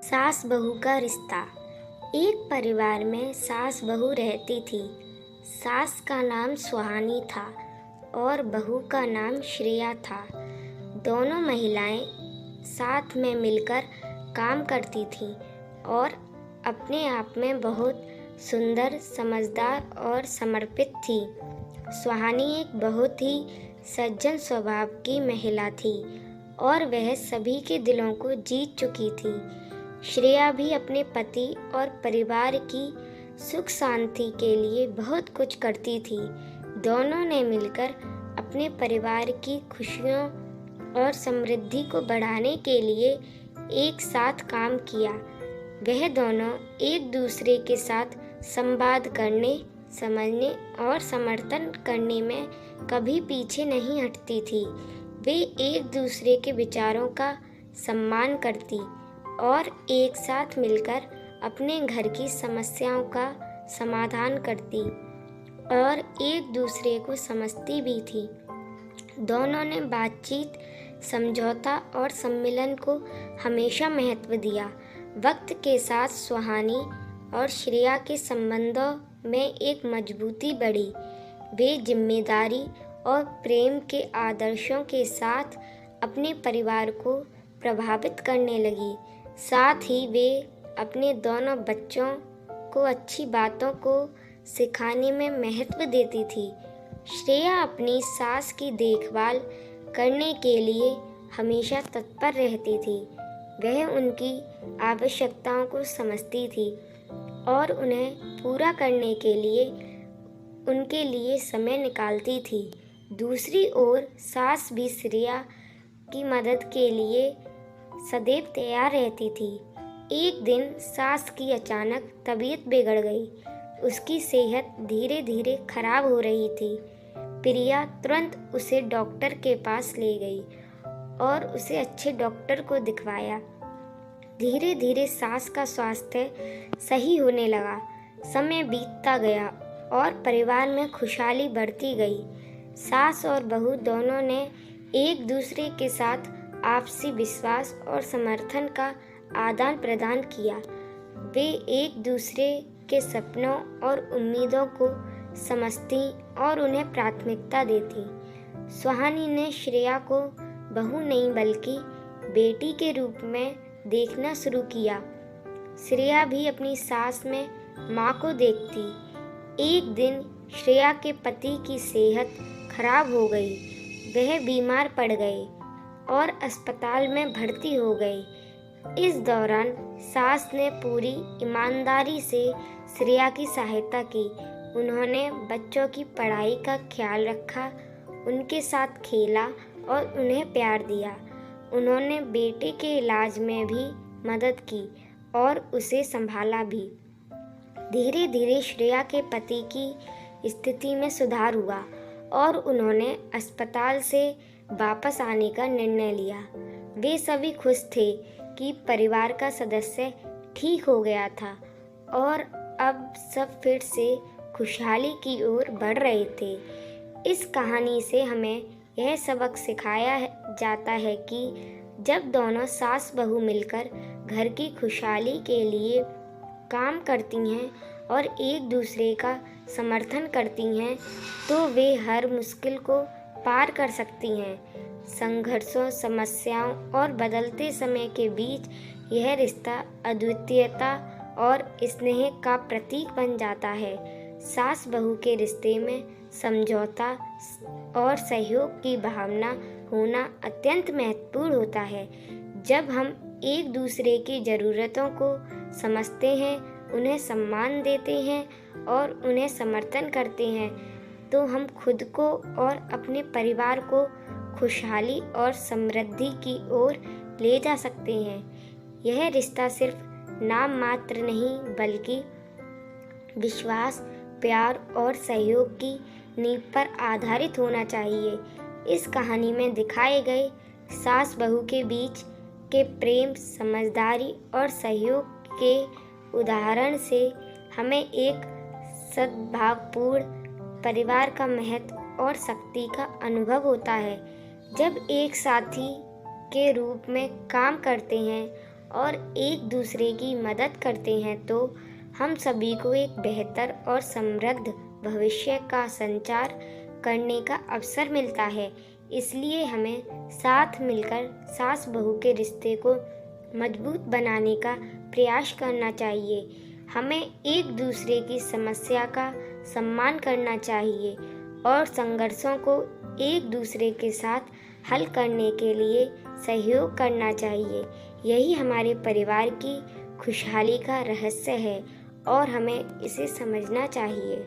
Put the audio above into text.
सास बहू का रिश्ता। एक परिवार में सास बहू रहती थी। सास का नाम सुहानी था और बहू का नाम श्रेया था। दोनों महिलाएं साथ में मिलकर काम करती थीं और अपने आप में बहुत सुंदर, समझदार और समर्पित थी। सुहानी एक बहुत ही सज्जन स्वभाव की महिला थी और वह सभी के दिलों को जीत चुकी थी। श्रेया भी अपने पति और परिवार की सुख शांति के लिए बहुत कुछ करती थी। दोनों ने मिलकर अपने परिवार की खुशियों और समृद्धि को बढ़ाने के लिए एक साथ काम किया। वह दोनों एक दूसरे के साथ संवाद करने, समझने और समर्थन करने में कभी पीछे नहीं हटती थी। वे एक दूसरे के विचारों का सम्मान करती और एक साथ मिलकर अपने घर की समस्याओं का समाधान करती और एक दूसरे को समझती भी थी। दोनों ने बातचीत, समझौता और सम्मिलन को हमेशा महत्व दिया। वक्त के साथ सुहानी और श्रेया के संबंधों में एक मजबूती बढ़ी। वे जिम्मेदारी और प्रेम के आदर्शों के साथ अपने परिवार को प्रभावित करने लगी। साथ ही वे अपने दोनों बच्चों को अच्छी बातों को सिखाने में महत्व देती थी। श्रेया अपनी सास की देखभाल करने के लिए हमेशा तत्पर रहती थी। वह उनकी आवश्यकताओं को समझती थी और उन्हें पूरा करने के लिए उनके लिए समय निकालती थी। दूसरी ओर सास भी श्रेया की मदद के लिए सदैव तैयार रहती थी। एक दिन सास की अचानक तबीयत बिगड़ गई। उसकी सेहत धीरे धीरे खराब हो रही थी। प्रिया तुरंत उसे डॉक्टर के पास ले गई और उसे अच्छे डॉक्टर को दिखवाया। धीरे धीरे सास का स्वास्थ्य सही होने लगा। समय बीतता गया और परिवार में खुशहाली बढ़ती गई। सास और बहू दोनों ने एक दूसरे के साथ आपसी विश्वास और समर्थन का आदान प्रदान किया। वे एक दूसरे के सपनों और उम्मीदों को समझती और उन्हें प्राथमिकता देती। सुहानी ने श्रेया को बहू नहीं बल्कि बेटी के रूप में देखना शुरू किया। श्रेया भी अपनी सास में माँ को देखती। एक दिन श्रेया के पति की सेहत खराब हो गई। वह बीमार पड़ गए और अस्पताल में भर्ती हो गए। इस दौरान सास ने पूरी ईमानदारी से श्रेया की सहायता की। उन्होंने बच्चों की पढ़ाई का ख्याल रखा, उनके साथ खेला और उन्हें प्यार दिया। उन्होंने बेटे के इलाज में भी मदद की और उसे संभाला भी। धीरे धीरे श्रेया के पति की स्थिति में सुधार हुआ और उन्होंने अस्पताल से वापस आने का निर्णय लिया। वे सभी खुश थे कि परिवार का सदस्य ठीक हो गया था और अब सब फिर से खुशहाली की ओर बढ़ रहे थे। इस कहानी से हमें यह सबक सिखाया जाता है कि जब दोनों सास बहू मिलकर घर की खुशहाली के लिए काम करती हैं और एक दूसरे का समर्थन करती हैं तो वे हर मुश्किल को पार कर सकती हैं। संघर्षों, समस्याओं और बदलते समय के बीच यह रिश्ता अद्वितीयता और स्नेह का प्रतीक बन जाता है। सास बहू के रिश्ते में समझौता और सहयोग की भावना होना अत्यंत महत्वपूर्ण होता है। जब हम एक दूसरे की ज़रूरतों को समझते हैं, उन्हें सम्मान देते हैं और उन्हें समर्थन करते हैं तो हम खुद को और अपने परिवार को खुशहाली और समृद्धि की ओर ले जा सकते हैं। यह रिश्ता सिर्फ नाम मात्र नहीं बल्कि विश्वास, प्यार और सहयोग की नींव पर आधारित होना चाहिए। इस कहानी में दिखाए गए सास बहू के बीच के प्रेम, समझदारी और सहयोग के उदाहरण से हमें एक सद्भावपूर्ण परिवार का महत्व और शक्ति का अनुभव होता है। जब एक साथी के रूप में काम करते हैं और एक दूसरे की मदद करते हैं तो हम सभी को एक बेहतर और समृद्ध भविष्य का संचार करने का अवसर मिलता है। इसलिए हमें साथ मिलकर सास बहू के रिश्ते को मजबूत बनाने का प्रयास करना चाहिए। हमें एक दूसरे की समस्या का सम्मान करना चाहिए और संघर्षों को एक दूसरे के साथ हल करने के लिए सहयोग करना चाहिए। यही हमारे परिवार की खुशहाली का रहस्य है और हमें इसे समझना चाहिए।